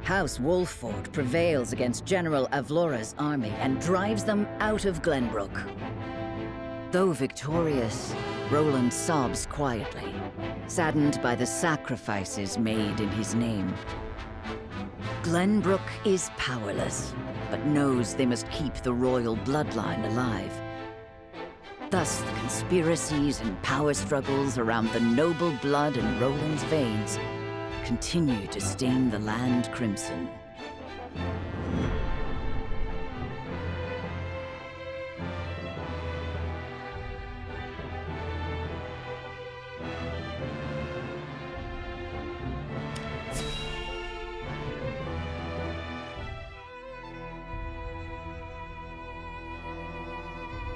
House Wolffort prevails against General Avlora's army and drives them out of Glenbrook. Though victorious, Roland sobs quietly, saddened by the sacrifices made in his name. Glenbrook is powerless, but knows they must keep the royal bloodline alive. Thus, the conspiracies and power struggles around the noble blood in Roland's veins continue to stain the land crimson.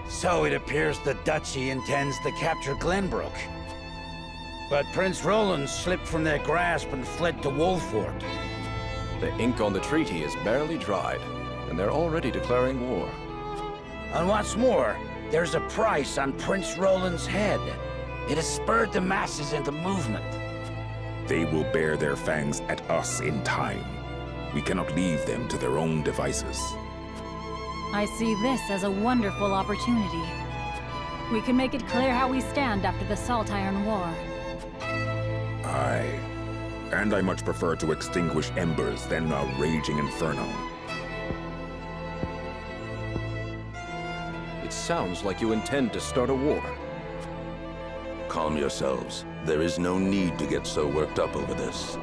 So it appears the Duchy intends to capture Glenbrook. But Prince Roland slipped from their grasp and fled to Wolffort. The ink on the treaty is barely dried, and they're already declaring war. And what's more, there's a price on Prince Roland's head. It has spurred the masses into movement. They will bear their fangs at us in time. We cannot leave them to their own devices. I see this as a wonderful opportunity. We can make it clear how we stand after the Saltiron War. Aye. And I much prefer to extinguish embers than a raging inferno. It sounds like you intend to start a war. Calm yourselves. There is no need to get so worked up over this.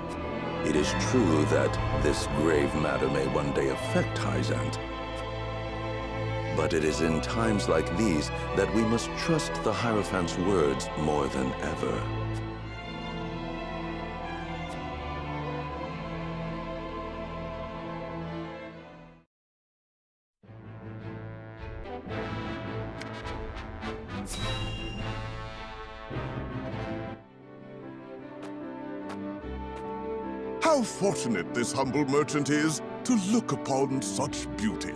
It is true that this grave matter may one day affect Hyzante. But it is in times like these that we must trust the Hierophant's words more than ever. How fortunate this humble merchant is to look upon such beauty.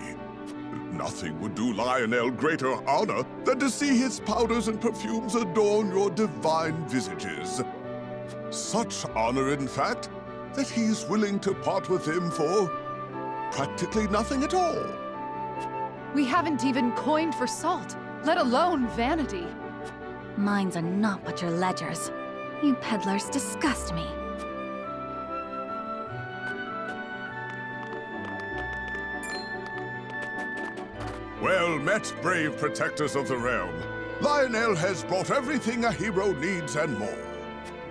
Nothing would do Lionel greater honor than to see his powders and perfumes adorn your divine visages. Such honor, in fact, that he is willing to part with them for practically nothing at all. We haven't even coined for salt, let alone vanity. Mines are not but your ledgers. You peddlers disgust me. Well met, brave protectors of the realm. Lionel has brought everything a hero needs and more.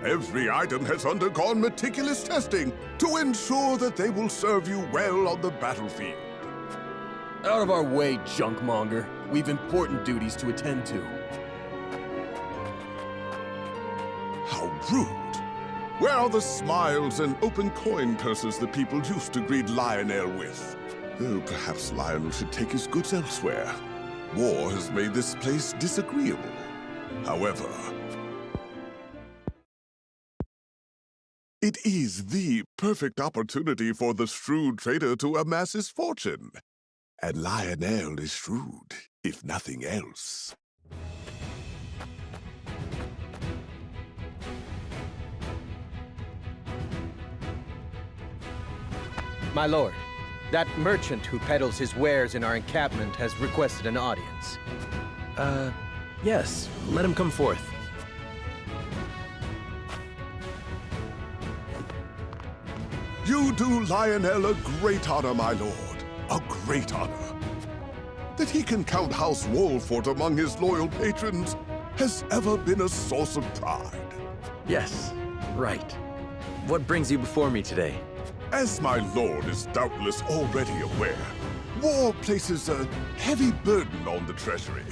Every item has undergone meticulous testing to ensure that they will serve you well on the battlefield. Out of our way, junkmonger. We've important duties to attend to. How rude. Where are the smiles and open coin purses the people used to greet Lionel with? Oh, perhaps Lionel should take his goods elsewhere. War has made this place disagreeable. However, it is the perfect opportunity for the shrewd trader to amass his fortune. And Lionel is shrewd, if nothing else. My lord, that merchant who peddles his wares in our encampment has requested an audience. Yes, let him come forth. You do Lionel a great honor, my lord. A great honor. That he can count House Wolffort among his loyal patrons has ever been a source of pride. Yes, right. What brings you before me today? As my lord is doubtless already aware, war places a heavy burden on the treasury.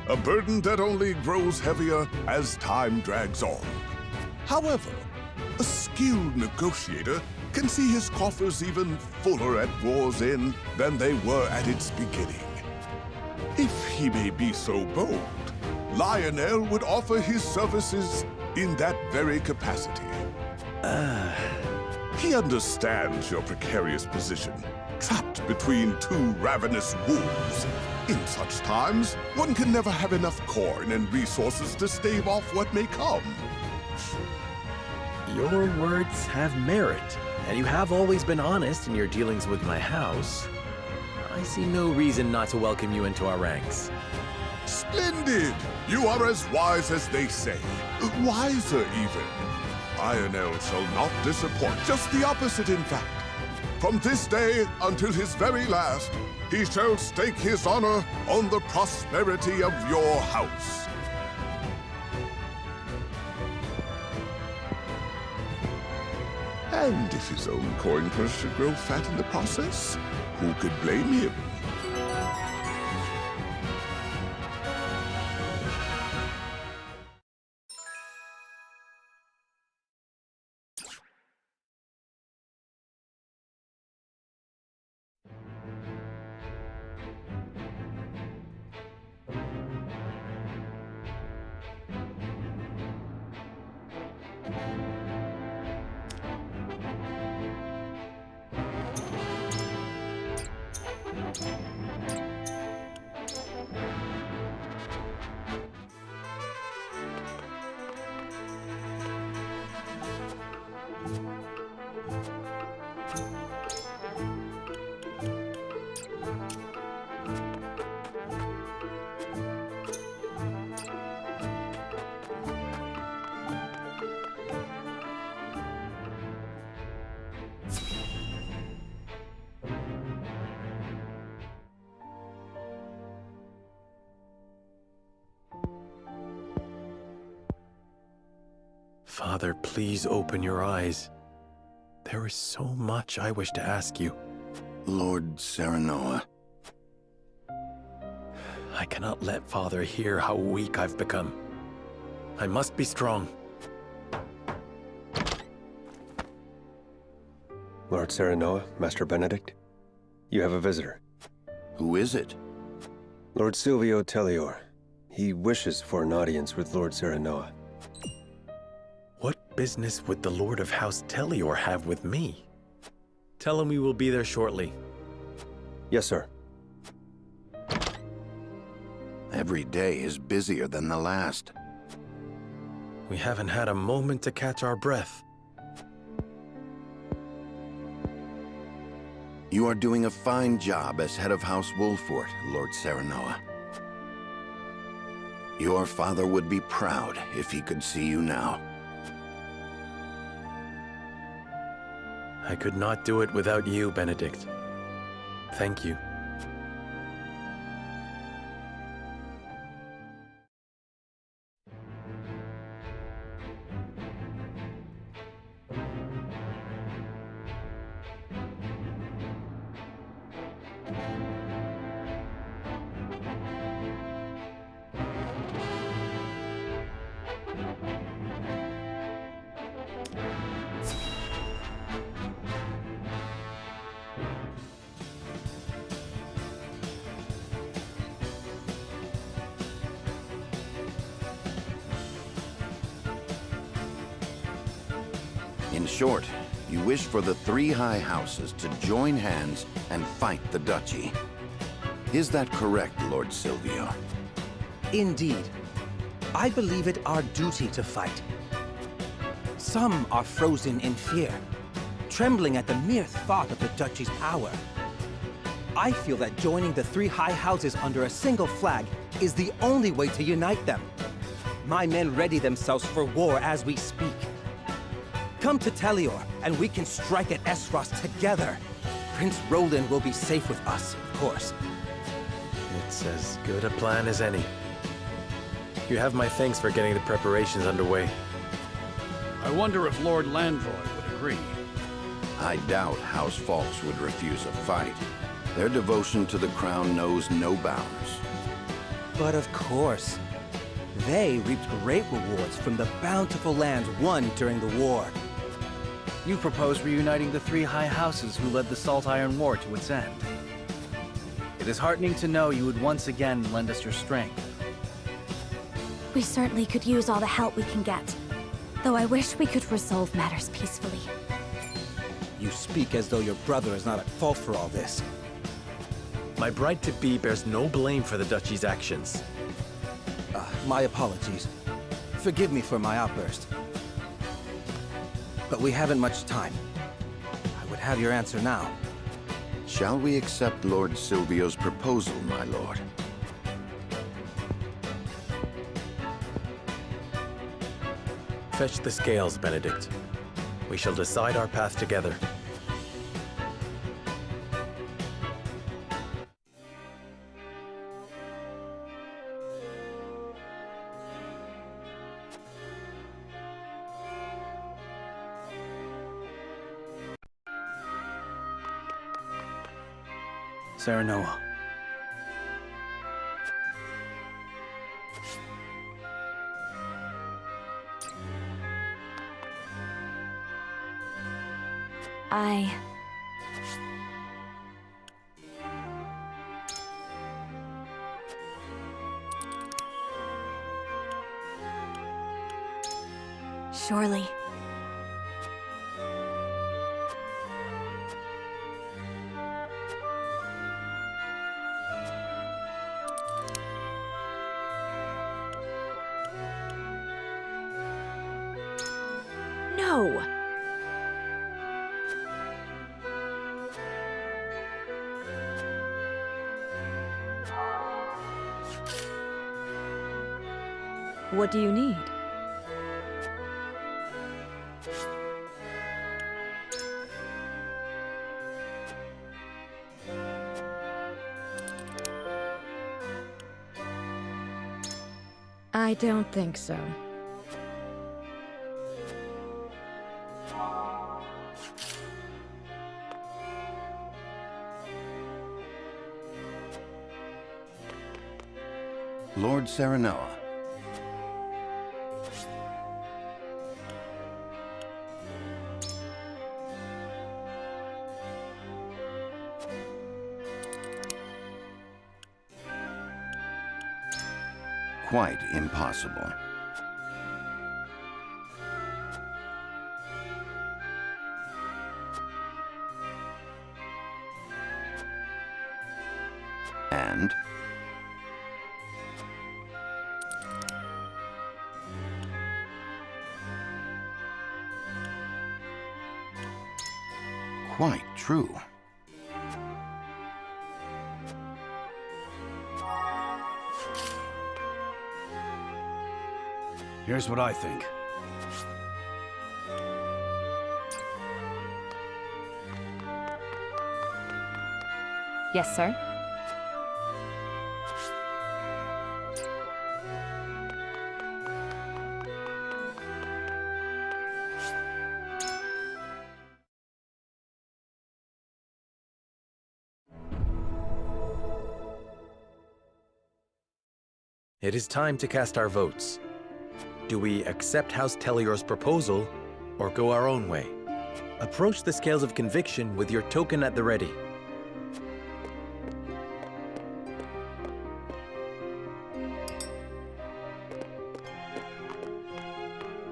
A burden that only grows heavier as time drags on. However, a skilled negotiator can see his coffers even fuller at war's end than they were at its beginning. If he may be so bold, Lionel would offer his services in that very capacity. He understands your precarious position, trapped between two ravenous wolves. In such times, one can never have enough coin and resources to stave off what may come. Your words have merit. and you have always been honest in your dealings with my house, I see no reason not to welcome you into our ranks. Splendid! You are as wise as they say. Wiser, even. Lionel shall not disappoint. Just the opposite, in fact. From this day until his very last, he shall stake his honor on the prosperity of your house. And if his own coin purse should grow fat in the process, who could blame him? Father, please open your eyes. There is so much I wish to ask you. Lord Serenoa. I cannot let Father hear how weak I've become. I must be strong. Lord Serenoa, Master Benedict, you have a visitor. Who is it? Lord Silvio Tellior. He wishes for an audience with Lord Serenoa. What business would the Lord of House Tellior have with me? Tell him we will be there shortly. Yes, sir. Every day is busier than the last. We haven't had a moment to catch our breath. You are doing a fine job as head of House Wolffort, Lord Serenoa. Your father would be proud if he could see you now. I could not do it without you, Benedict. Thank you. In short, you wish for the three high houses to join hands and fight the duchy. Is that correct, Lord Silvio? Indeed. I believe it our duty to fight. Some are frozen in fear, trembling at the mere thought of the duchy's power. I feel that joining the three high houses under a single flag is the only way to unite them. My men ready themselves for war as we speak. Come to Tellior, and we can strike at Aesfrost together. Prince Roland will be safe with us, of course. It's as good a plan as any. You have my thanks for getting the preparations underway. I wonder if Lord Landroy would agree. I doubt House Falks would refuse a fight. Their devotion to the crown knows no bounds. But of course. They reaped great rewards from the bountiful lands won during the war. You propose reuniting the three high houses who led the Saltiron War to its end. It is heartening to know you would once again lend us your strength. We certainly could use all the help we can get, though I wish we could resolve matters peacefully. You speak as though your brother is not at fault for all this. My bride-to-be bears no blame for the duchy's actions. My apologies. Forgive me for my outburst. But we haven't much time. have your answer now. Shall we accept Lord Silvio's proposal, my lord? Fetch the scales, Benedict. We shall decide our path together. Serenoa. Surely. No! What do you need? I don't think so. Lord Serenoa. Quite impossible. And quite true. Here's what I think. Yes, sir. It is time to cast our votes. Do we accept House Telior's proposal, or go our own way? Approach the scales of conviction with your token at the ready.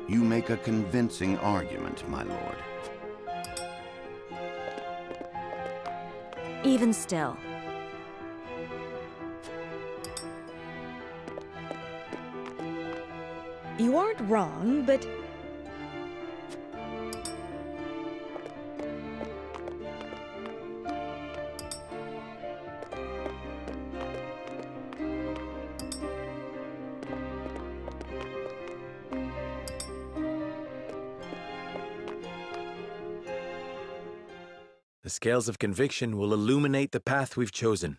You make a convincing argument, my lord. Even still. You aren't wrong, but... The scales of conviction will illuminate the path we've chosen.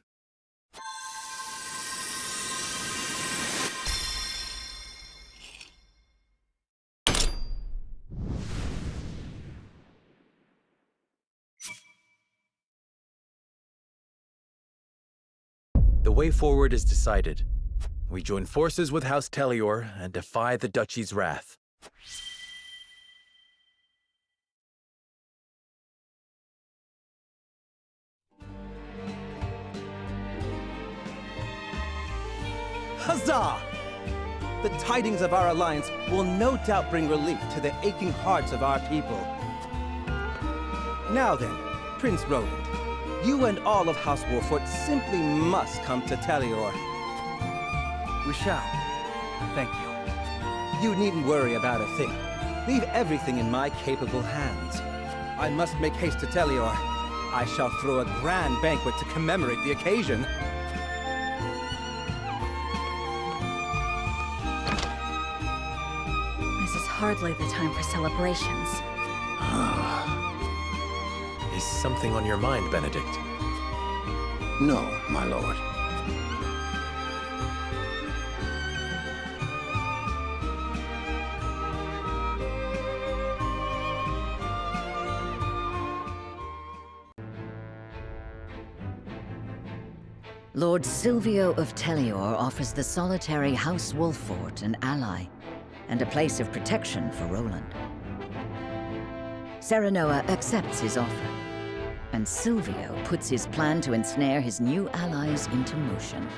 The way forward is decided. We join forces with House Telior and defy the Duchy's wrath. Huzzah! The tidings of our alliance will no doubt bring relief to the aching hearts of our people. Now then, Prince Roland, you and all of House Wolffort simply must come to Telior. We shall. Thank you. You needn't worry about a thing. Leave everything in my capable hands. I must make haste to Telior. I shall throw a grand banquet to commemorate the occasion. This is hardly the time for celebrations. Is something on your mind, Benedict? No, my lord. Lord Silvio of Telior offers the solitary House Wolffort an ally, and a place of protection for Roland. Serenoa accepts his offer, and Silvio puts his plan to ensnare his new allies into motion.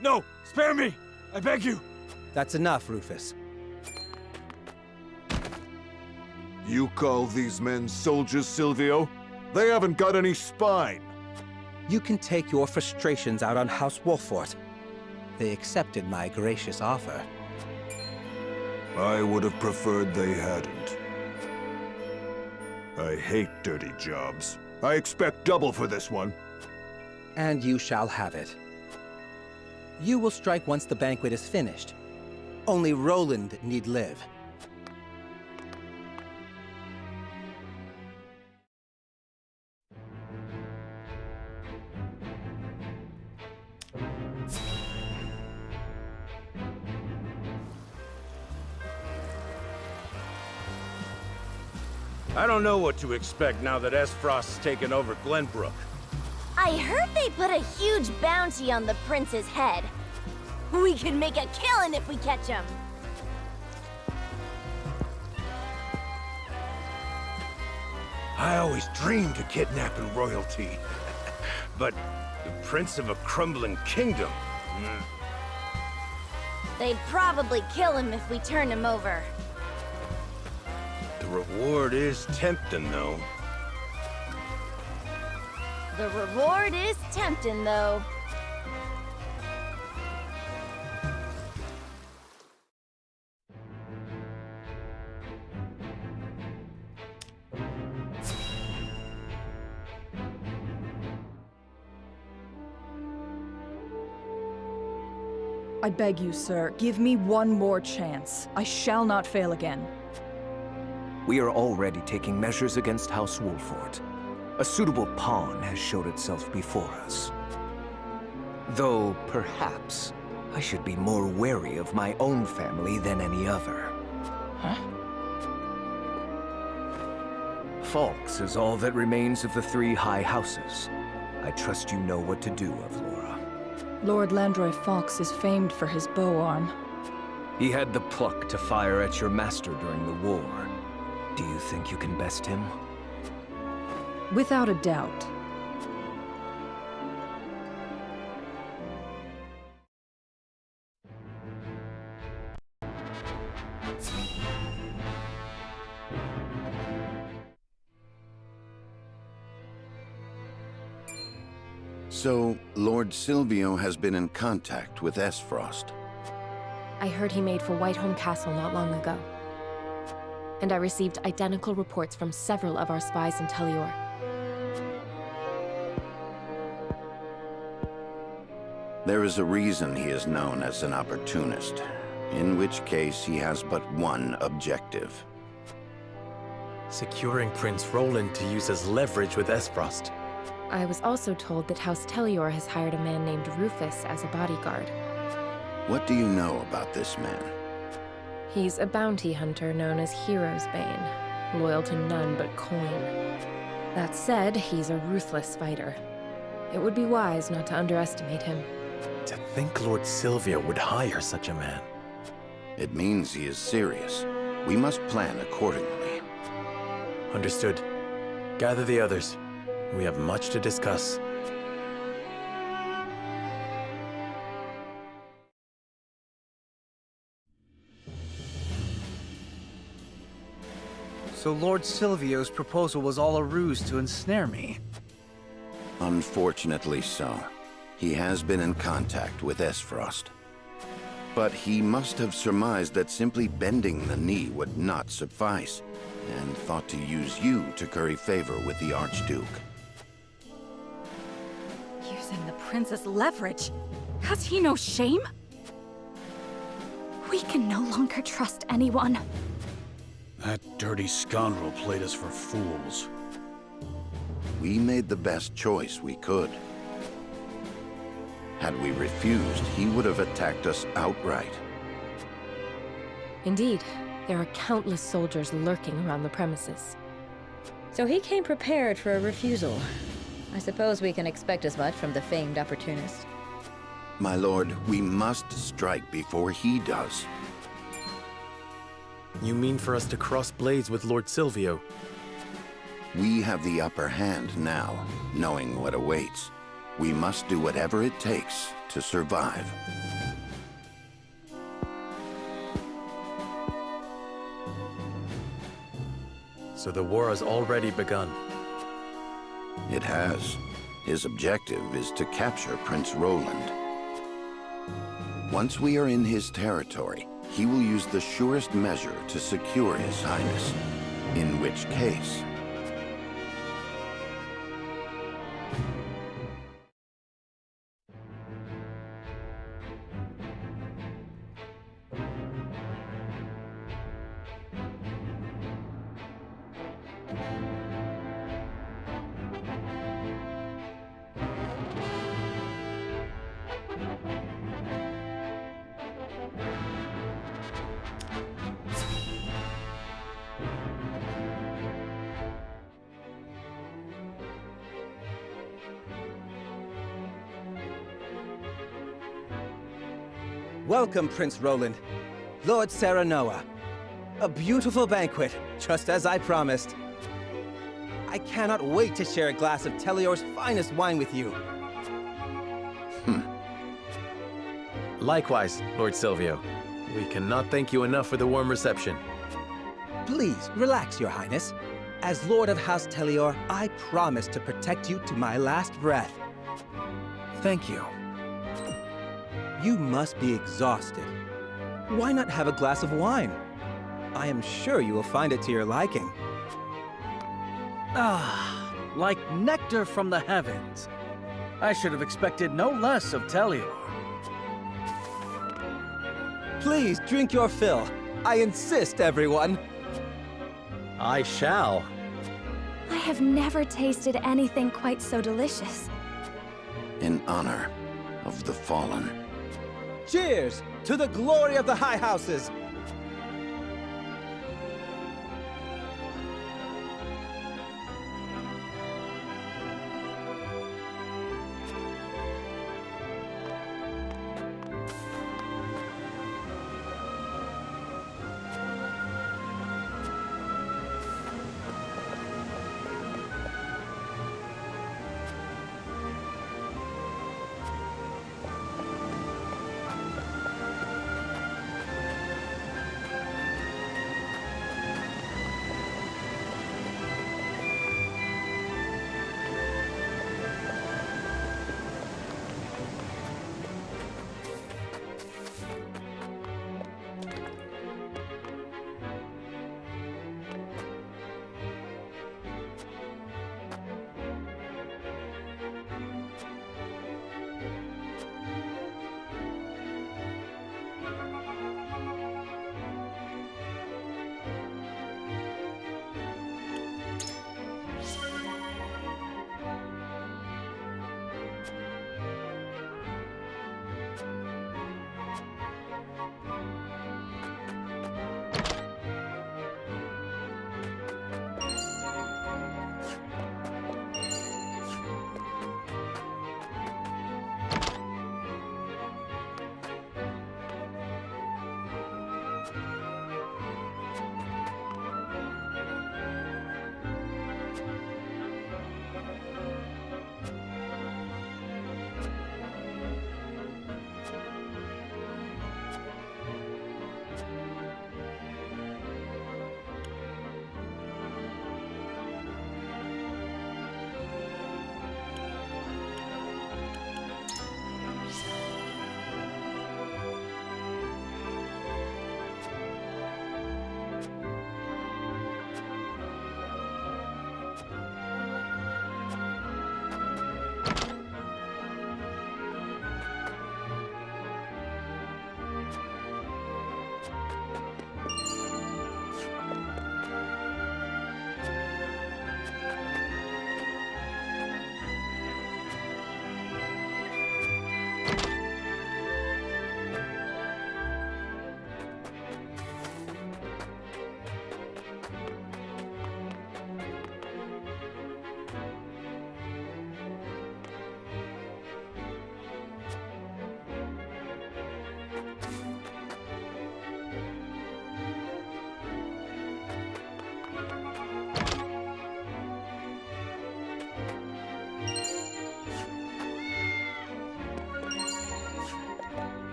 No! Spare me! I beg you! That's enough, Rufus. You call these men soldiers, Silvio? They haven't got any spine. You can take your frustrations out on House Wolffort. They accepted my gracious offer. I would have preferred they hadn't. I hate dirty jobs. I expect double for this one. And you shall have it. You will strike once the banquet is finished. Only Roland need live. I don't know what to expect now that Aesfrost's taken over Glenbrook. I heard they put a huge bounty on the prince's head. We can make a killing if we catch him. I always dreamed of kidnapping royalty. But the prince of a crumbling kingdom? They'd probably kill him if we turn him over. The reward is tempting, though. The reward is tempting, though. I beg you, sir, give me one more chance. I shall not fail again. We are already taking measures against House Wolffort. A suitable pawn has showed itself before us. Though, perhaps, I should be more wary of my own family than any other. Huh? Falks is all that remains of the three high houses. I trust you know what to do, Avlora. Lord Landroy Fox is famed for his bow arm. He had the pluck to fire at your master during the war. Do you think you can best him? Without a doubt. So, Lord Silvio has been in contact with Aesfrost. I heard he made for Whiteholm Castle not long ago. And I received identical reports from several of our spies in Telior. There is a reason he is known as an opportunist, in which case he has but one objective. Securing Prince Roland to use as leverage with Aesfrost. I was also told that House Telior has hired a man named Rufus as a bodyguard. What do you know about this man? He's a bounty hunter known as Hero's Bane, loyal to none but coin. That said, he's a ruthless fighter. It would be wise not to underestimate him. To think Lord Silvio would hire such a man. It means he is serious. We must plan accordingly. Understood. Gather the others. We have much to discuss. So Lord Silvio's proposal was all a ruse to ensnare me? Unfortunately so. He has been in contact with Aesfrost. But he must have surmised that simply bending the knee would not suffice, and thought to use you to curry favor with the Archduke. Using the prince as leverage? Has he no shame? We can no longer trust anyone. That dirty scoundrel played us for fools. We made the best choice we could. Had we refused, he would have attacked us outright. Indeed, there are countless soldiers lurking around the premises. So he came prepared for a refusal. I suppose we can expect as much from the famed opportunist. My lord, we must strike before he does. You mean for us to cross blades with Lord Silvio? We have the upper hand now, knowing what awaits. We must do whatever it takes to survive. So the war has already begun. It has. His objective is to capture Prince Roland. Once we are in his territory, he will use the surest measure to secure His Highness. In which case... Welcome, Prince Roland. Lord Serenoa. A beautiful banquet, just as I promised. I cannot wait to share a glass of Telior's finest wine with you. Likewise, Lord Silvio. We cannot thank you enough for the warm reception. Please, relax, Your Highness. As Lord of House Telior, I promise to protect you to my last breath. Thank you. You must be exhausted. Why not have a glass of wine? I am sure you will find it to your liking. Ah, like nectar from the heavens. I should have expected no less of Telior. Please drink your fill. I insist, everyone. I shall. I have never tasted anything quite so delicious. In honor of the fallen. Cheers to the glory of the High Houses!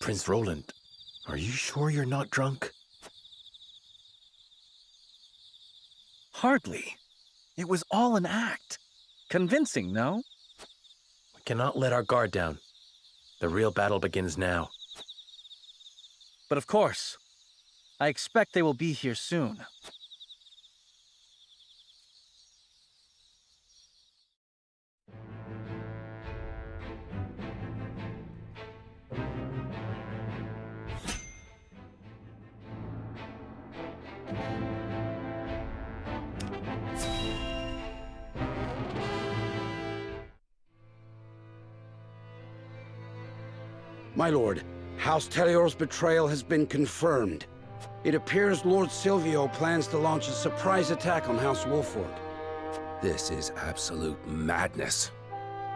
Prince Roland, are you sure you're not drunk? Hardly. It was all an act. Convincing, no? We cannot let our guard down. The real battle begins now. But of course, I expect they will be here soon. My lord, House Telior's betrayal has been confirmed. It appears Lord Silvio plans to launch a surprise attack on House Wolffort. This is absolute madness.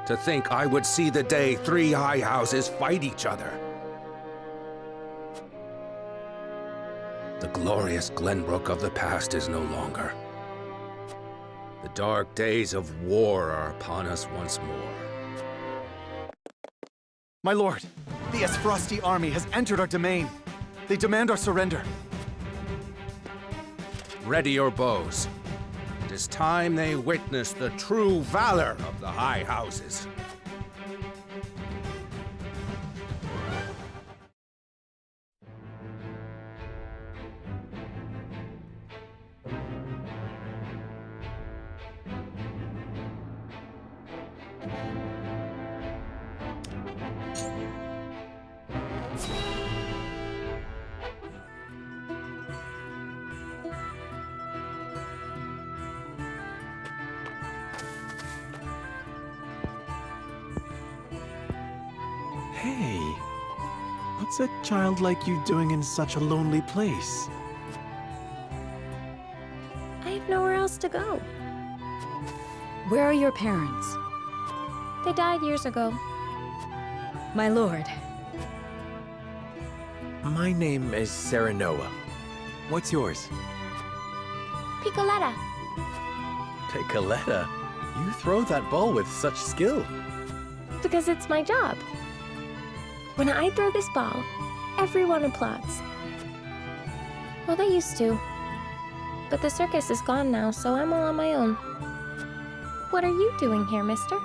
To think I would see the day 3 high houses fight each other. The glorious Glenbrook of the past is no longer. The dark days of war are upon us once more. My lord, the Aesfrosti army has entered our domain. They demand our surrender. Ready your bows. It is time they witness the true valor of the high houses. Hey, what's a child like you doing in such a lonely place? I have nowhere else to go. Where are your parents? They died years ago. My lord. My name is Serenoa. What's yours? Piccoletta. Piccoletta? You throw that ball with such skill. Because it's my job. When I throw this ball, everyone applauds. Well, they used to. But the circus is gone now, so I'm all on my own. What are you doing here, mister?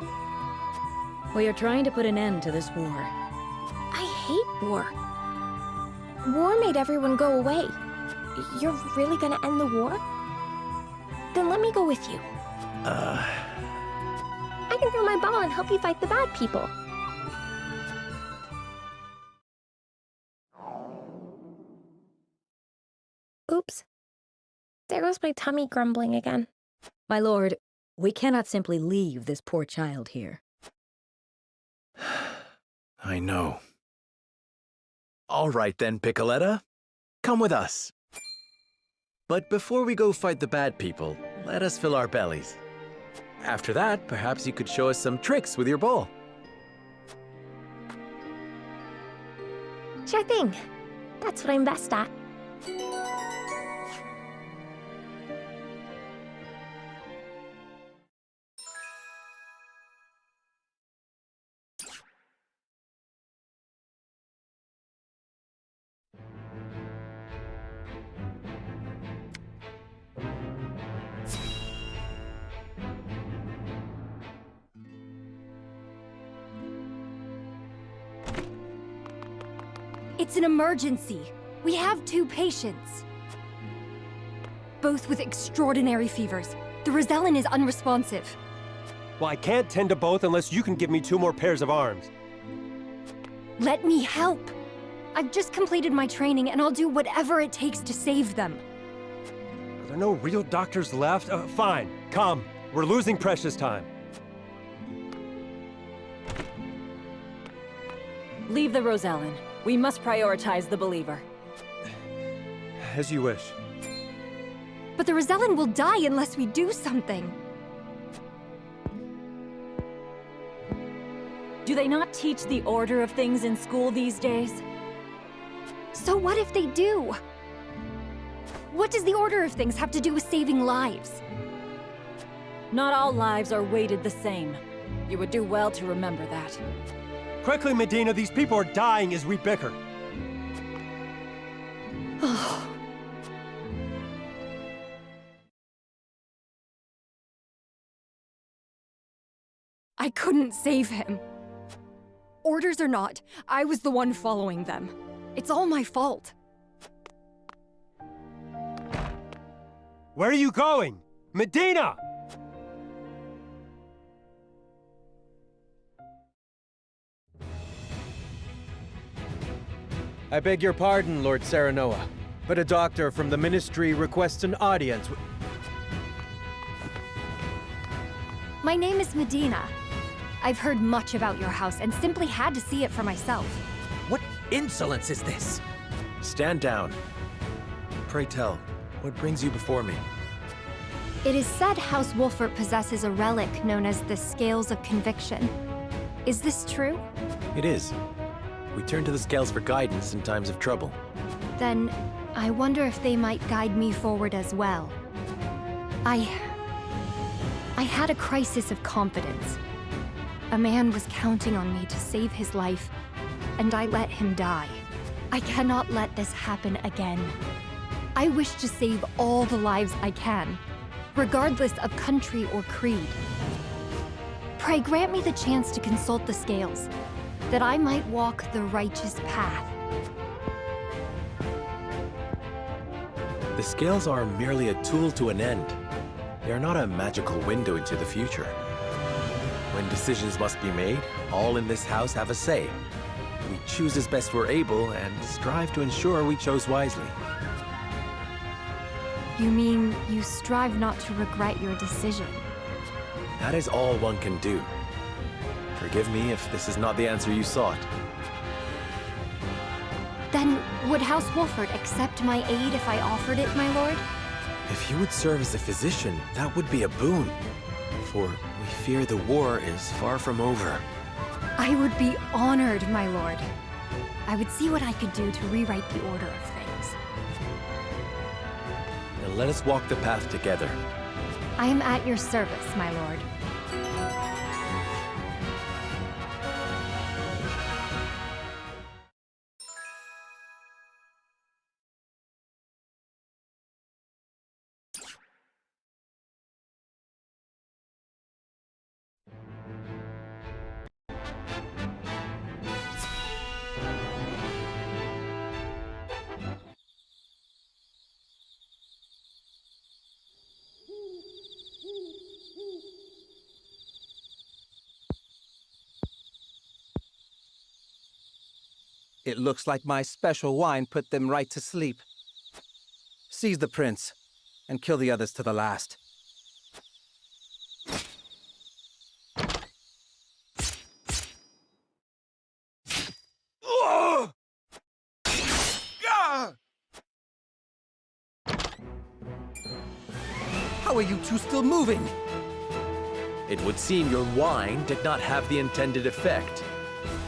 We are trying to put an end to this war. I hate war. War made everyone go away. You're really gonna end the war? Then let me go with you. I can throw my ball and help you fight the bad people. Oops. There goes my tummy grumbling again. My lord, we cannot simply leave this poor child here. I know. All right then, Piccoletta. Come with us. But before we go fight the bad people, let us fill our bellies. After that, perhaps you could show us some tricks with your ball. Sure thing. That's what I'm best at. It's an emergency. We have 2 patients. Both with extraordinary fevers. The Rosellan is unresponsive. Well, I can't tend to both unless you can give me 2 more pairs of arms. Let me help. I've just completed my training and I'll do whatever it takes to save them. Are there no real doctors left? Fine, come. We're losing precious time. Leave the Rosellan. We must prioritize the believer. As you wish. But the Rosellan will die unless we do something. Do they not teach the order of things in school these days? So what if they do? What does the order of things have to do with saving lives? Not all lives are weighted the same. You would do well to remember that. Quickly, Medina, these people are dying as we bicker. I couldn't save him. Orders or not, I was the one following them. It's all my fault. Where are you going? Medina! I beg your pardon, Lord Serenoa, but a doctor from the Ministry requests an audience with... My name is Medina. I've heard much about your house and simply had to see it for myself. What insolence is this? Stand down. Pray tell, what brings you before me? It is said House Wolffort possesses a relic known as the Scales of Conviction. Is this true? It is. We turn to the scales for guidance in times of trouble. Then, I wonder if they might guide me forward as well. I had a crisis of confidence. A man was counting on me to save his life, and I let him die. I cannot let this happen again. I wish to save all the lives I can, regardless of country or creed. Pray grant me the chance to consult the scales, that I might walk the righteous path. The scales are merely a tool to an end. They are not a magical window into the future. When decisions must be made, all in this house have a say. We choose as best we're able and strive to ensure we chose wisely. You mean you strive not to regret your decision? That is all one can do. Forgive me if this is not the answer you sought. Then, would House Wolffort accept my aid if I offered it, my lord? If you would serve as a physician, that would be a boon. For we fear the war is far from over. I would be honored, my lord. I would see what I could do to rewrite the order of things. Then let us walk the path together. I am at your service, my lord. It looks like my special wine put them right to sleep. Seize the prince, and kill the others to the last. How are you two still moving? It would seem your wine did not have the intended effect.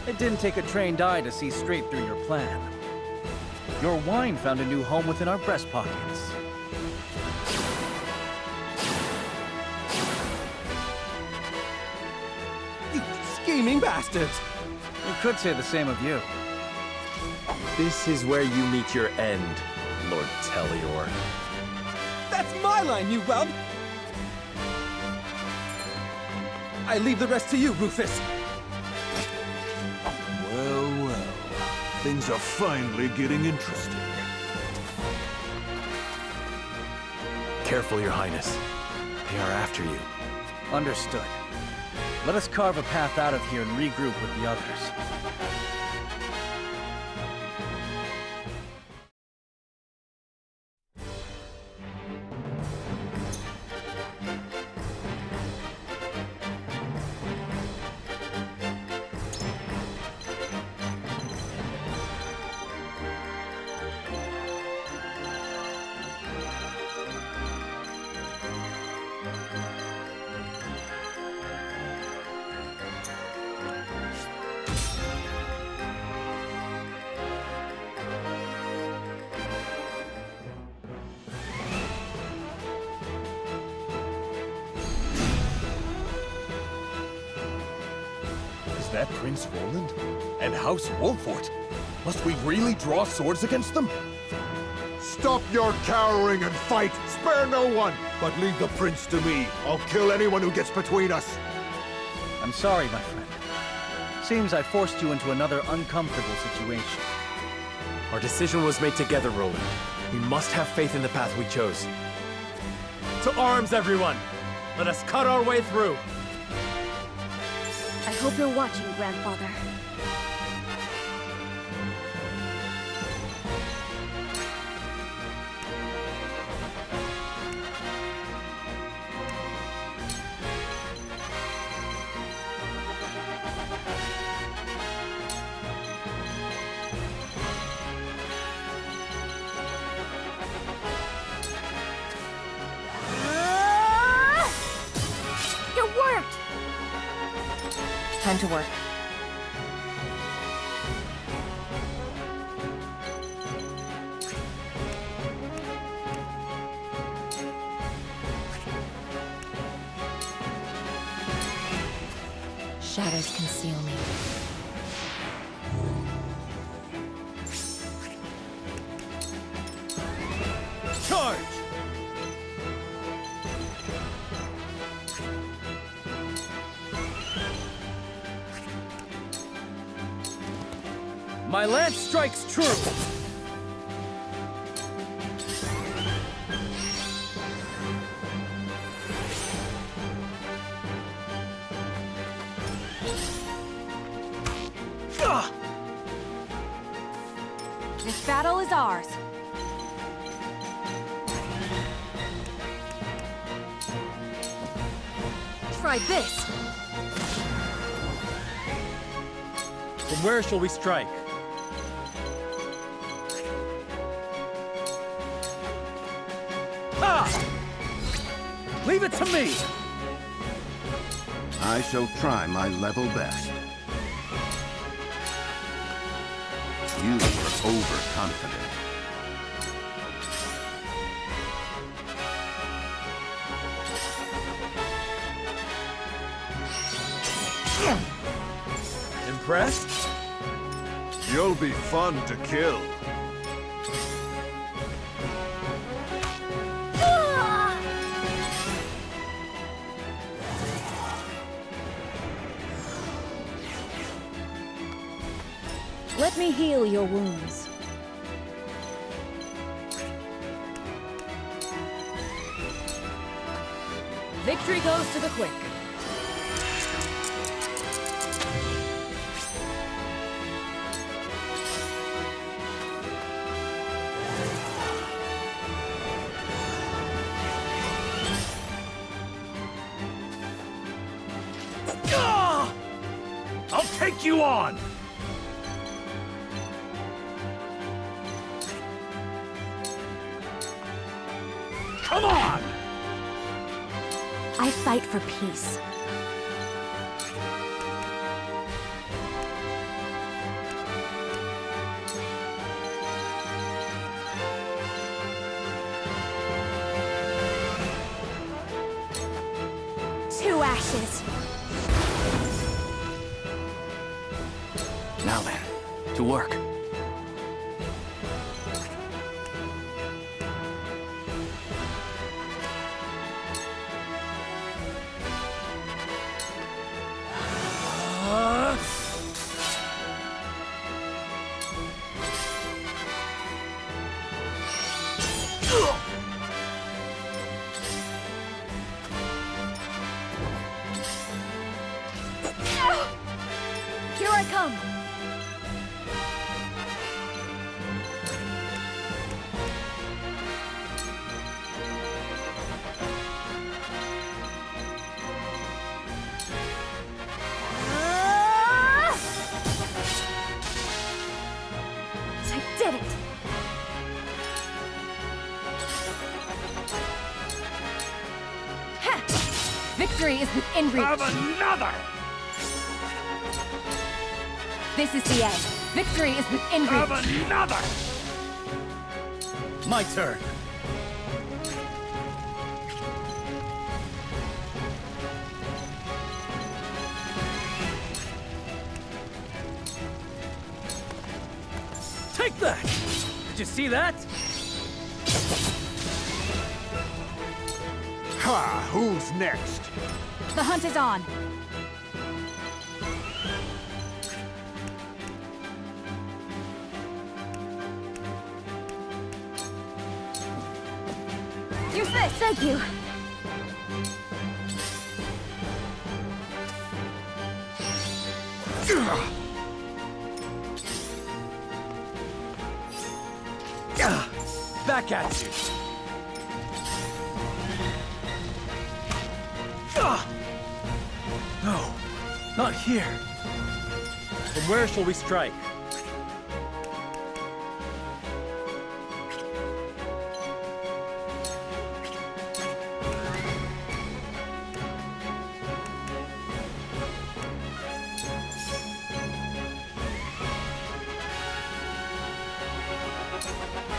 It didn't take a trained eye to see straight through your plan. Your wine found a new home within our breast pockets. You scheming bastards! You could say the same of you. This is where you meet your end, Lord Tellior. That's my line, you whelp! I leave the rest to you, Rufus. Well, well. Things are finally getting interesting. Careful, Your Highness. They are after you. Understood. Let us carve a path out of here and regroup with the others. Is that Prince Roland? And House Wolffort? Must we really draw swords against them? Stop your cowering and fight! Spare no one! But leave the prince to me. I'll kill anyone who gets between us. I'm sorry, my friend. Seems I forced you into another uncomfortable situation. Our decision was made together, Roland. We must have faith in the path we chose. To arms, everyone! Let us cut our way through! I hope you're watching, Grandfather. Time to work. Shadows conceal me. Charge! My lance strikes true! This battle is ours. Try this! From where shall we strike? Leave it to me! I shall try my level best. You were overconfident. Impressed? You'll be fun to kill. Let me heal your wounds. Victory goes to the quick. I'll take you on! Come on! I fight for peace. Two ashes. Now then, to work. Here I come! I did it! Ha! Victory is within reach. Have another! This is the end. Victory is within reach. Have another! My turn. Take that! Did you see that? Ha! Who's next? The hunt is on. Use this! Thank you! Back at you! No, not here. From where shall we strike?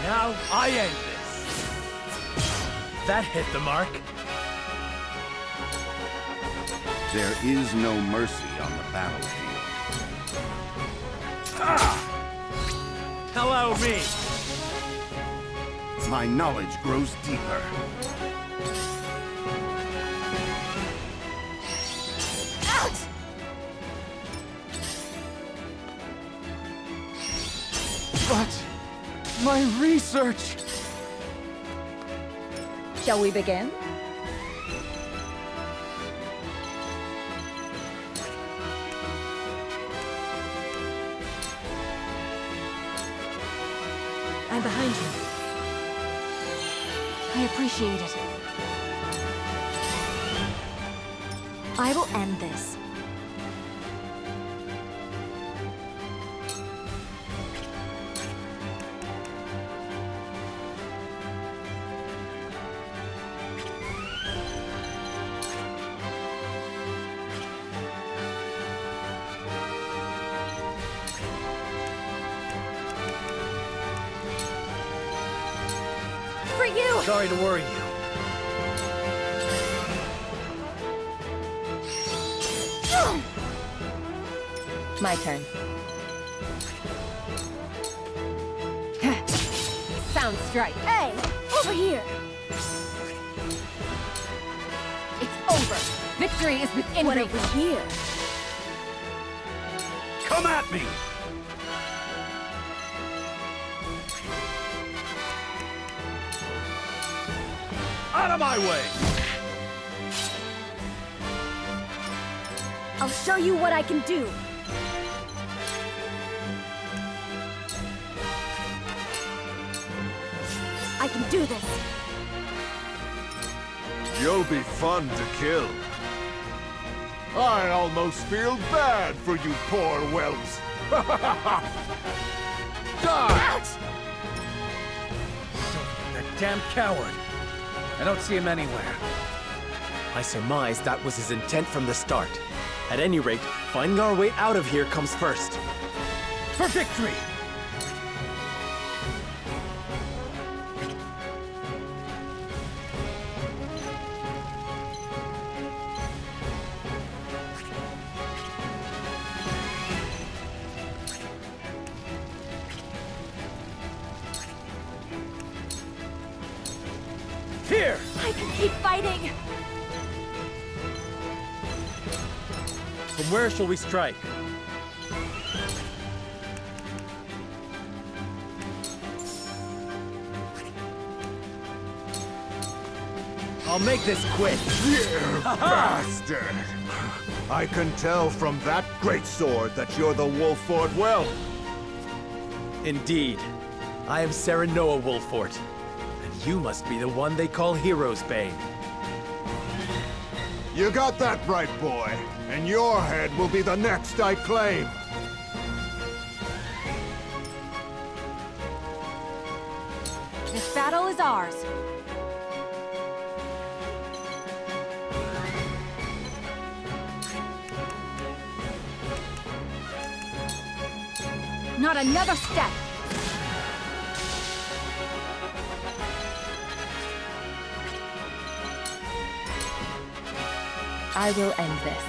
Now I end this. That hit the mark. There is no mercy on the battlefield. Hello, me. My knowledge grows deeper. Ouch! But my research! Shall we begin? I'm behind you. I appreciate it. I will end this. For you! Sorry to worry you. My turn. Sound strike. Hey! Over here! It's over. Victory is within What reach. over here? Come at me! Out of my way! I'll show you what I can do. I can do this. You'll be fun to kill. I almost feel bad for you poor whelps. Die! That damn coward. I don't see him anywhere. I surmise that was his intent from the start. At any rate, finding our way out of here comes first. For victory! Here! I can keep fighting! From where shall we strike? I'll make this quick. You bastard! I can tell from that great sword that you're the Wolffort whelp. Indeed. I am Serenoa Wolffort. And you must be the one they call Hero's Bane. You got that right, boy. And your head will be the next I claim. This battle is ours. Not another step! I will end this.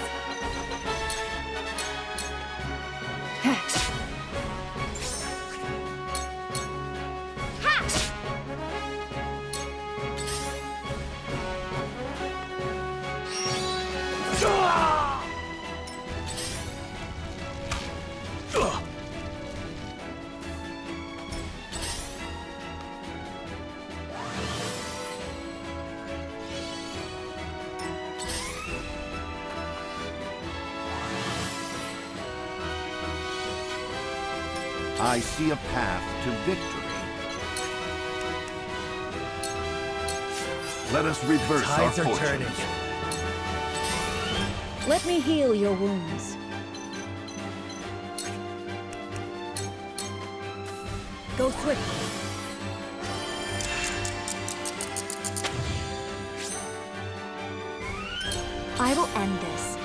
I see a path to victory. Let us reverse our Tides are fortunes. turning. Let me heal your wounds. Go swiftly. I will end this.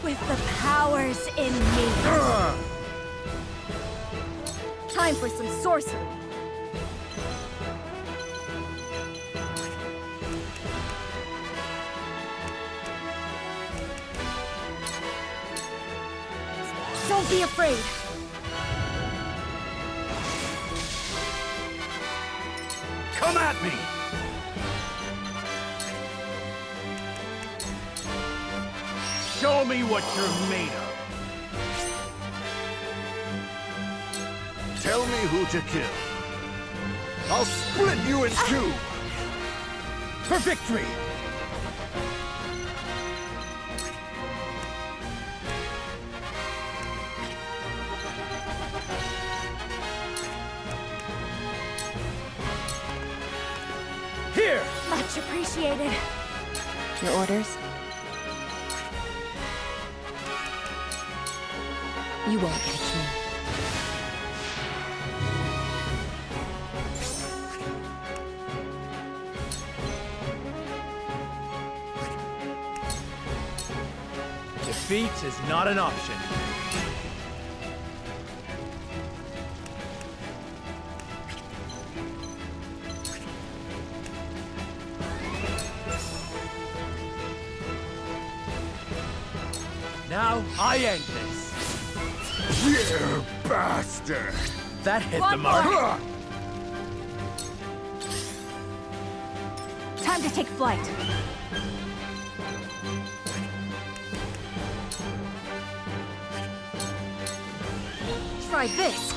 With the powers in me. Time for some sorcery. Don't be afraid. Come at me! Show me what you're made of. Tell me who to kill. I'll split you in two! For victory! Here! Much appreciated. Your orders? You won't catch me. Defeat is not an option. Now I end this. You bastard! That hit the mark. Time to take flight. Try this.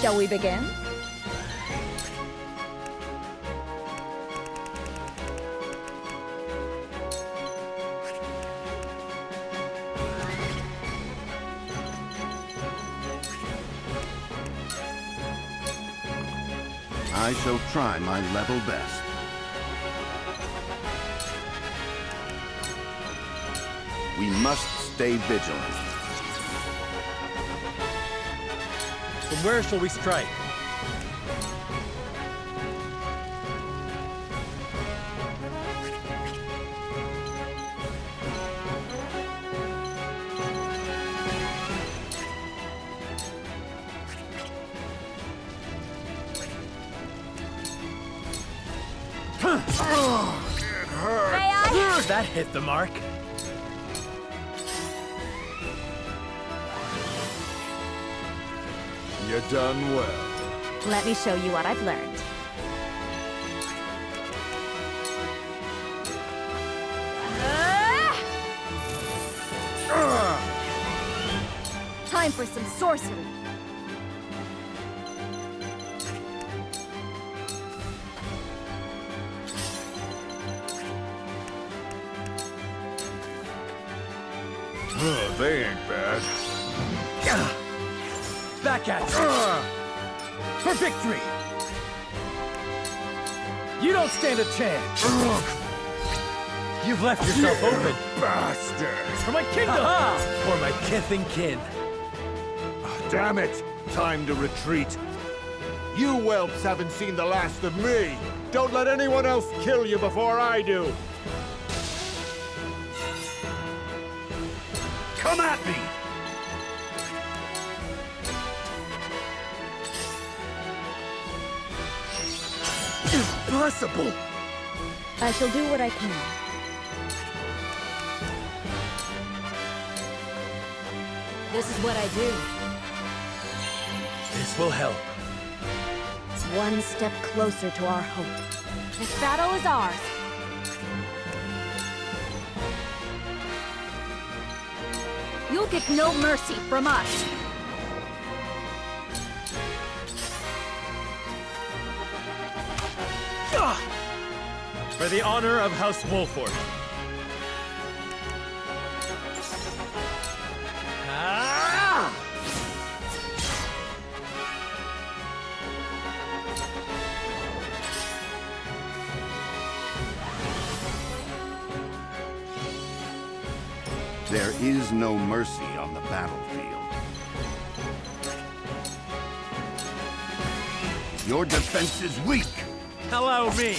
Shall we begin? I shall try my level best. We must stay vigilant. From where shall we strike? That hit the mark. You done well. Let me show you what I've learned. Time for some sorcery. They ain't bad. Back at you. For victory. You don't stand a chance. You've left yourself open. Bastard! For my kingdom! For my kith and kin. Damn it! Time to retreat. You whelps haven't seen the last of me. Don't let anyone else kill you before I do. Come at me! Impossible! I shall do what I can. This is what I do. This will help. one step closer to our hope. This battle is ours. You'll get no mercy from us. For the honor of House Wolffort. There is no mercy on the battlefield. Your defense is weak. Allow me.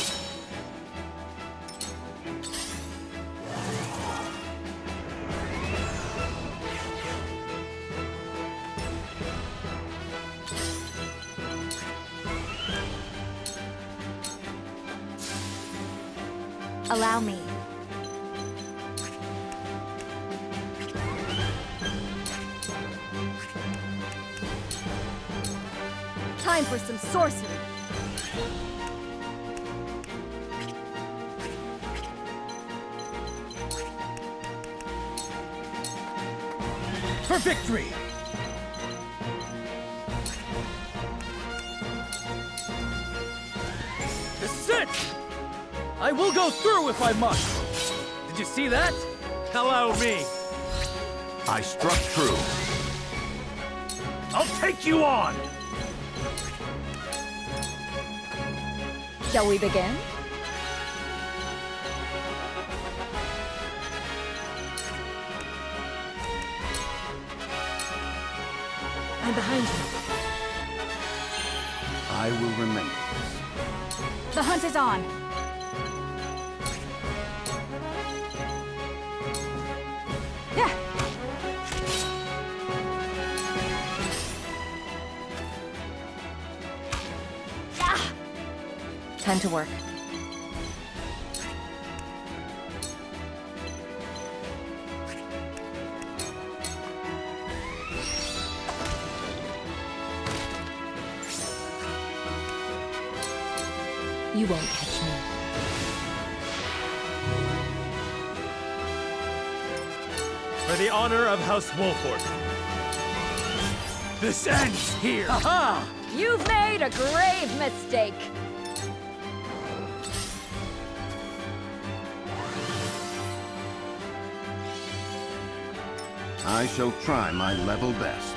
Allow me. Time for some sorcery. For victory! This is it! I will go through if I must! Did you see that? Allow me! I struck true. I'll take you on! Shall we begin? I'm behind you. I will remember this. The hunt is on. Yeah. Time to work. You won't catch me. For the honor of House Wolffort. This ends here! Aha! You've made a grave mistake. I shall try my level best.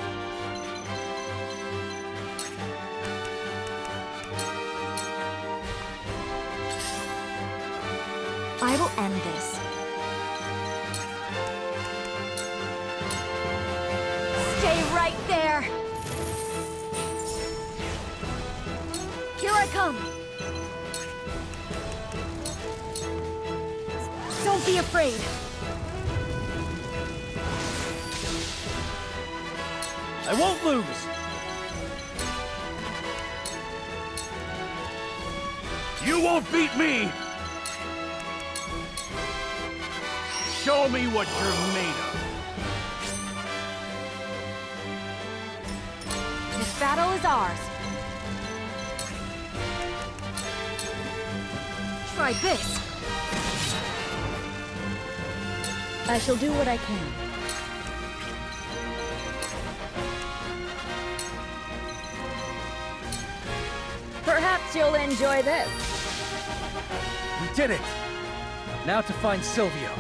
I will end this. Stay right there! Here I come! Don't be afraid! I won't lose! You won't beat me! Show me what you're made of! This battle is ours. Try this! I shall do what I can. Perhaps you'll enjoy this. We did it! Now to find Silvio.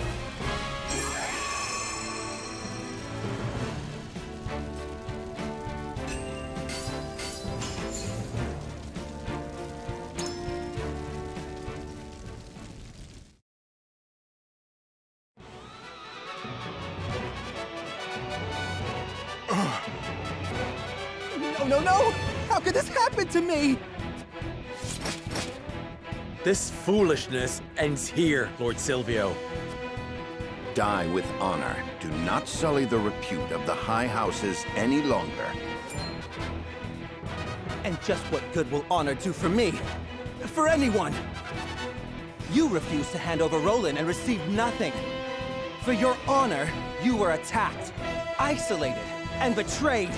No! How could this happen to me? This foolishness ends here, Lord Silvio. Die with honor. Do not sully the repute of the high houses any longer. And just what good will honor do for me? For anyone? You refused to hand over Roland and received nothing. For your honor, you were attacked, isolated, and betrayed.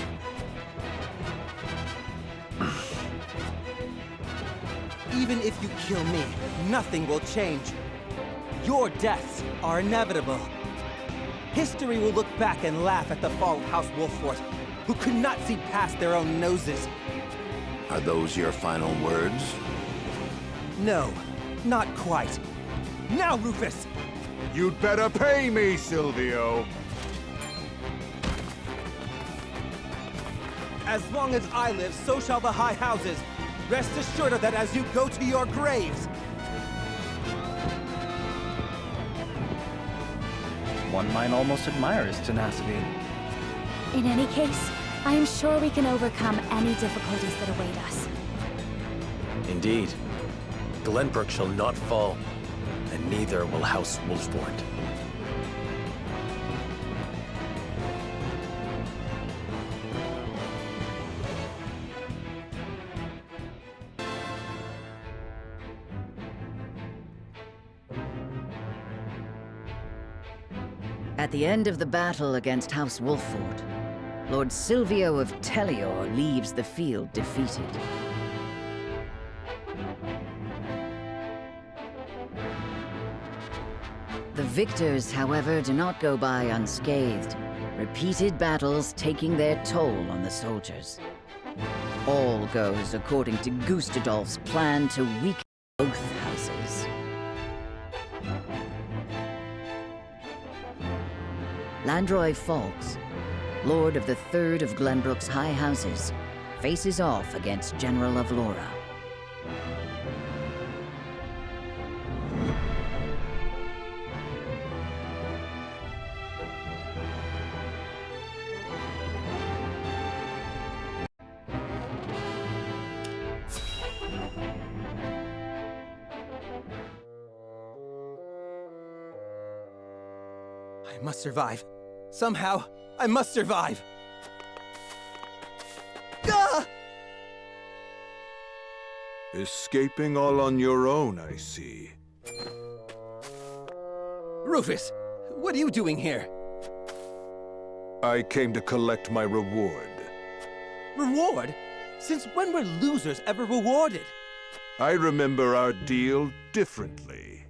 Even if you kill me, nothing will change. Your deaths are inevitable. History will look back and laugh at the fall of House Wolffort, who could not see past their own noses. Are those your final words? No, not quite. Now, Rufus! You'd better pay me, Silvio! As long as I live, so shall the High Houses. Rest assured of that as you go to your graves. One might almost admire his tenacity. In any case, I am sure we can overcome any difficulties that await us. Indeed. Glenbrook shall not fall, and neither will House Wolffort. At the end of the battle against House Wolffort, Lord Silvio of Tellior leaves the field defeated. The victors, however, do not go by unscathed, repeated battles taking their toll on the soldiers. All goes according to Gustadolf's plan to weaken both houses. Landroy Fawkes, Lord of the Third of Glenbrook's High Houses, faces off against General of Laura. I must survive. Somehow, I must survive! Ah! Escaping all on your own, I see. Rufus, what are you doing here? I came to collect my reward. Reward? Since when were losers ever rewarded? I remember our deal differently.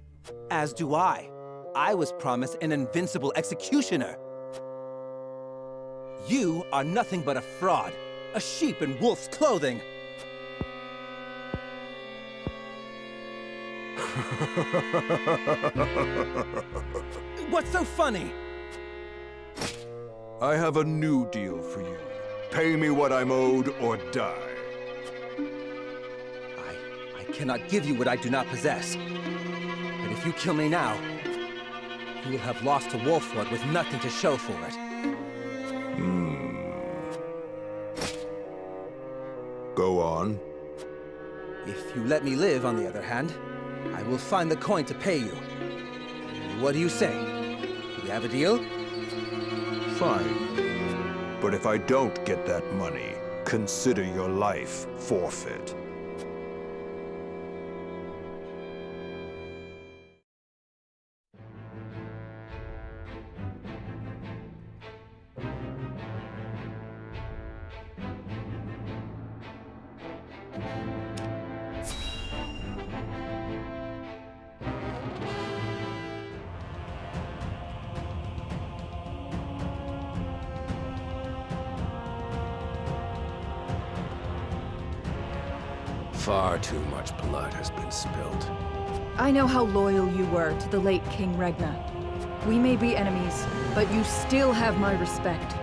As do I. I was promised an invincible executioner. You are nothing but a fraud, a sheep in wolf's clothing. What's so funny? I have a new deal for you. Pay me what I'm owed or die. I cannot give you what I do not possess. But if you kill me now, you will have lost to Wolffort with nothing to show for it. Go on. If you let me live, on the other hand, I will find the coin to pay you. What do you say? We have a deal? Fine. But if I don't get that money, consider your life forfeit. Far too much blood has been spilled. I know how loyal you were to the late King Regna. We may be enemies, but you still have my respect.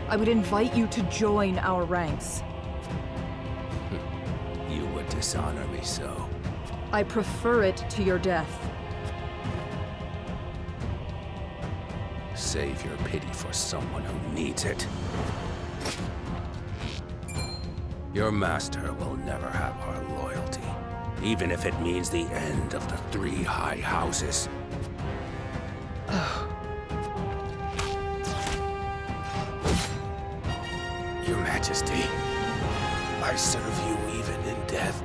I would invite you to join our ranks. You would dishonor me so. I prefer it to your death. Save your pity for someone who needs it. Your master will never have our loyalty, even if it means the end of the three high houses. Your Majesty, I serve you even in death.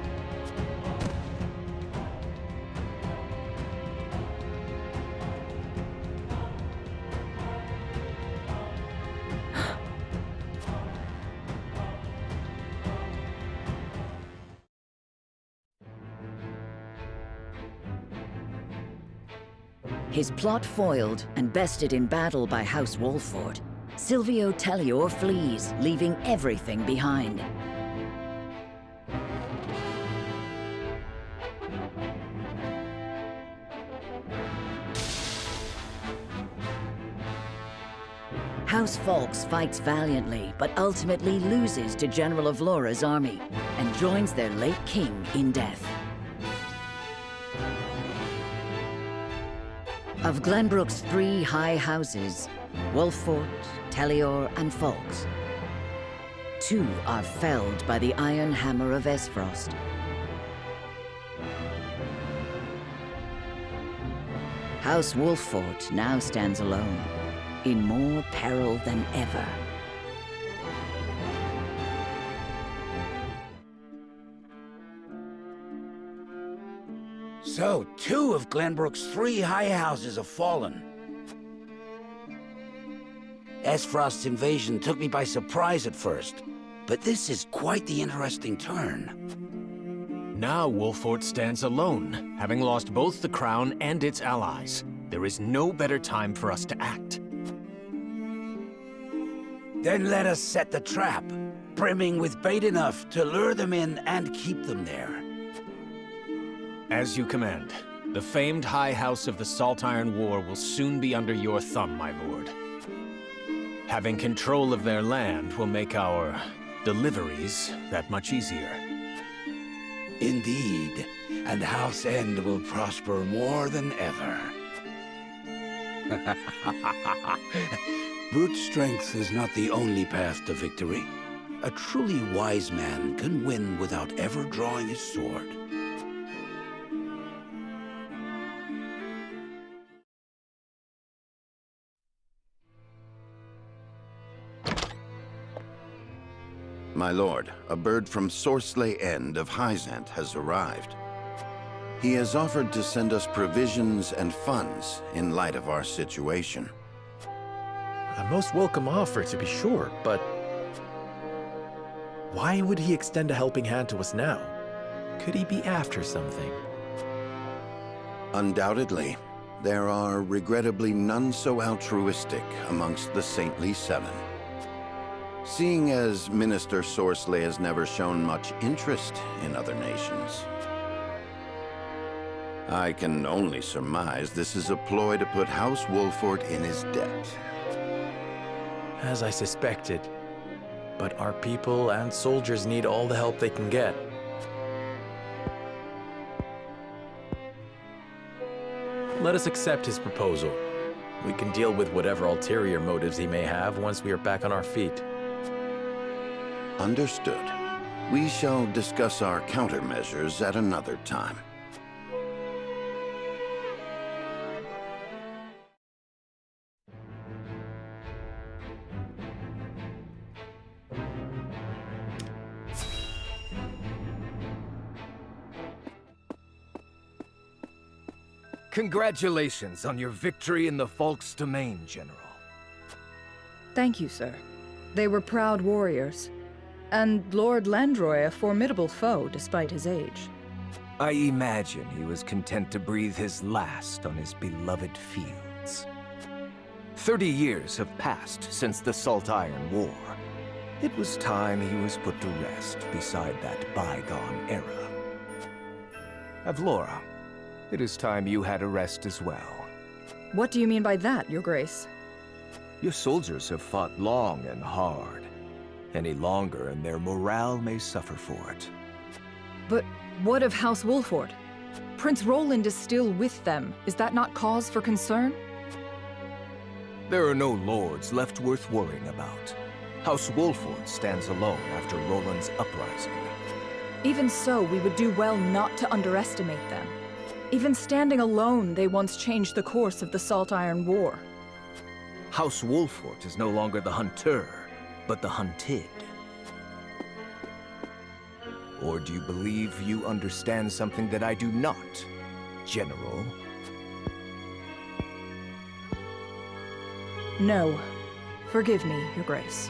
His plot foiled and bested in battle by House Wolffort, Silvio Tellior flees, leaving everything behind. House Fawkes fights valiantly, but ultimately loses to General Avlora's army, and joins their late king in death. Of Glenbrook's 3 high houses, Wolffort, Tellior, and Fawkes, 2 are felled by the Iron Hammer of Aesfrost. House Wolffort now stands alone, in more peril than ever. So, 2 of Glenbrook's 3 high houses have fallen. Aesfrost's invasion took me by surprise at first, but this is quite the interesting turn. Now Wolffort stands alone, having lost both the crown and its allies. There is no better time for us to act. Then let us set the trap, brimming with bait enough to lure them in and keep them there. As you command. The famed High House of the Saltiron War will soon be under your thumb, my lord. Having control of their land will make our deliveries that much easier. Indeed, and House End will prosper more than ever. Brute strength is not the only path to victory. A truly wise man can win without ever drawing his sword. My lord, a bird from Sorsley End of Hyzante has arrived. He has offered to send us provisions and funds in light of our situation. A most welcome offer, to be sure, but why would he extend a helping hand to us now? Could he be after something? Undoubtedly, there are regrettably none so altruistic amongst the Saintly Seven. Seeing as Minister Sorsley has never shown much interest in other nations, I can only surmise this is a ploy to put House Wolffort in his debt. As I suspected. But our people and soldiers need all the help they can get. Let us accept his proposal. We can deal with whatever ulterior motives he may have once we are back on our feet. Understood. We shall discuss our countermeasures at another time. Congratulations on your victory in the Falk's domain, General. Thank you, sir. They were proud warriors. And Lord Landroy a formidable foe despite his age. I imagine he was content to breathe his last on his beloved fields. 30 years have passed since the Saltiron War. It was time he was put to rest beside that bygone era. Avlora, it is time you had a rest as well. What do you mean by that, Your Grace? Your soldiers have fought long and hard. Any longer, and their morale may suffer for it. But what of House Wolffort? Prince Roland is still with them. Is that not cause for concern? There are no lords left worth worrying about. House Wolffort stands alone after Roland's uprising. Even so, we would do well not to underestimate them. Even standing alone, they once changed the course of the Saltiron War. House Wolffort is no longer the hunter, but the hunted. Or do you believe you understand something that I do not, General? No. Forgive me, Your Grace.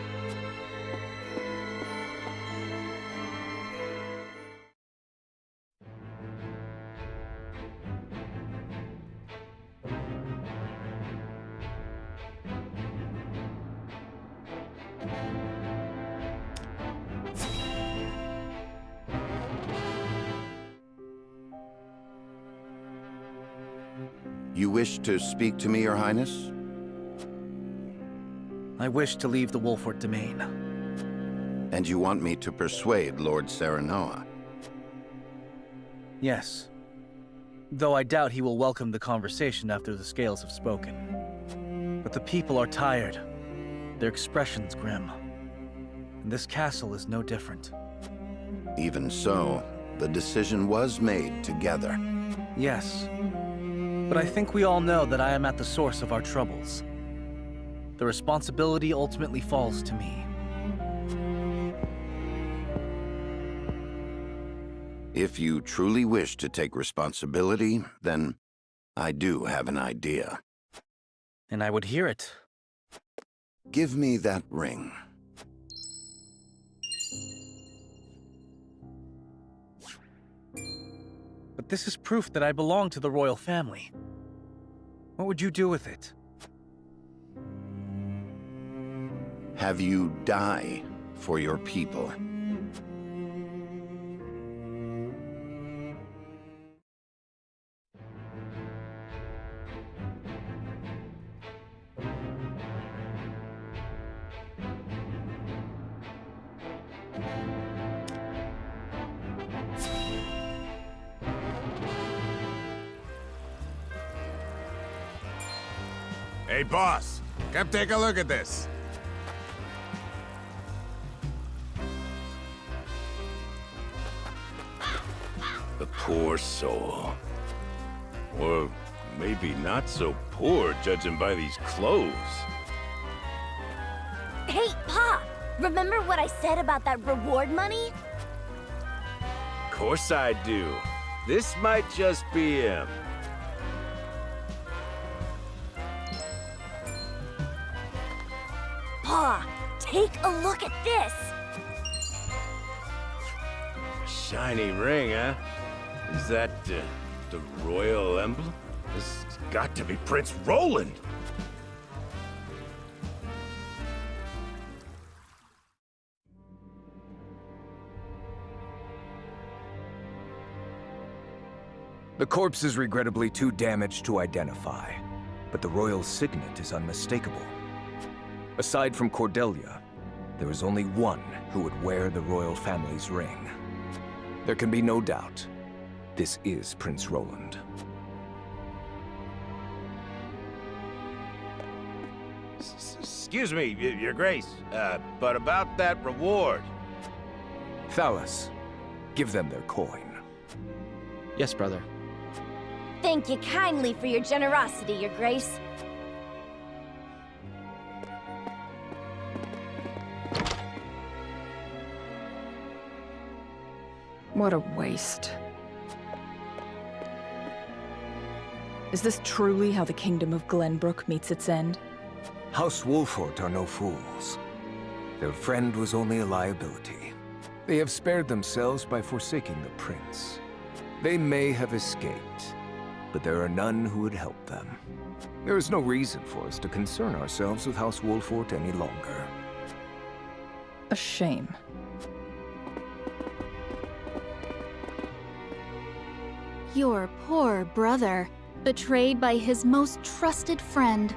You wish to speak to me, Your Highness? I wish to leave the Wolffort domain. And you want me to persuade Lord Serenoa? Yes. Though I doubt he will welcome the conversation after the scales have spoken. But the people are tired. Their expressions grim. And this castle is no different. Even so, the decision was made together. Yes. But I think we all know that I am at the source of our troubles. The responsibility ultimately falls to me. If you truly wish to take responsibility, then I do have an idea. And I would hear it. Give me that ring. But this is proof that I belong to the royal family. What would you do with it? Have you die for your people. Hey, boss! Come take a look at this! The poor soul. Or maybe not so poor, judging by these clothes. Hey, Pa! Remember what I said about that reward money? Of course I do. This might just be him. Pa, take a look at this! Shiny ring, huh? Is that the royal emblem? This has got to be Prince Roland! The corpse is regrettably too damaged to identify, but the royal signet is unmistakable. Aside from Cordelia, there is only one who would wear the royal family's ring. There can be no doubt, this is Prince Roland. Excuse me, Your Grace, but about that reward. Thalas, give them their coin. Yes, brother. Thank you kindly for your generosity, Your Grace. What a waste. Is this truly how the Kingdom of Glenbrook meets its end? House Wolffort are no fools. Their friend was only a liability. They have spared themselves by forsaking the prince. They may have escaped, but there are none who would help them. There is no reason for us to concern ourselves with House Wolffort any longer. A shame. Your poor brother, betrayed by his most trusted friend,